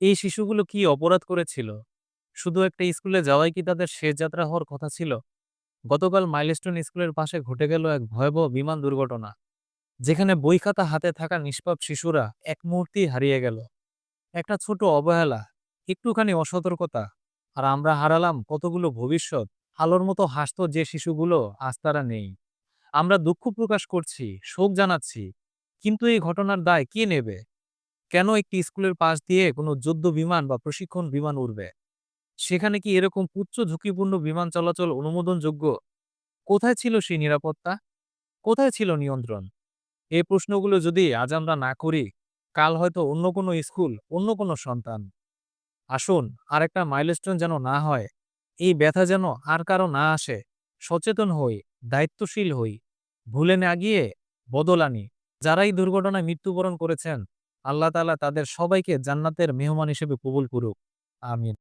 এই শিশুগুলো কি অপরাধ করেছিল? শুধু একটা স্কুলে যাওয়াই কি তাদের শেষ যাত্রা হওয়ার কথা ছিল? গতকাল মাইলস্টোন স্কুলের পাশে ঘটে গেল এক ভয়াবহ বিমান দুর্ঘটনা, যেখানে বই খাতা হাতে থাকা নিষ্পাপ শিশুরা এক মুহূর্তেই হারিয়ে গেল। একটা ছোট অবহেলা, একটুখানি অসতর্কতা, আর আমরা হারালাম কতগুলো ভবিষ্যৎ। আলোর মতো হাসতো যে শিশুগুলো, আজ তারা নেই। আমরা দুঃখ প্রকাশ করছি, শোক জানাচ্ছি, কিন্তু এই ঘটনার দায় কে নেবে? কেন একটি স্কুলের পাশ দিয়ে কোনো যুদ্ধ বিমান বা প্রশিক্ষণ বিমান উড়বে? সেখানে কি এরকম উচ্চ ঝুঁকিপূর্ণ বিমান চলাচল অনুমোদনযোগ্য? কোথায় ছিল সেই নিরাপত্তা? কোথায় ছিল নিয়ন্ত্রণ? এই প্রশ্নগুলো যদি আজ আমরা না করি, কাল হয়তো অন্য কোনো স্কুল, অন্য কোনো সন্তান। আসুন, আরেকটা মাইলস্টোন যেন না হয়, এই ব্যথা যেন আর কারো না আসে। সচেতন হই, দায়িত্বশীল হই, ভুলে না গিয়ে বদল আনি। যারা এই দুর্ঘটনায় মৃত্যুবরণ করেছেন, আল্লাহ তাআলা তাদের সবাইকে জান্নাতের মেহমান হিসেবে কবুল করুক। আমিন।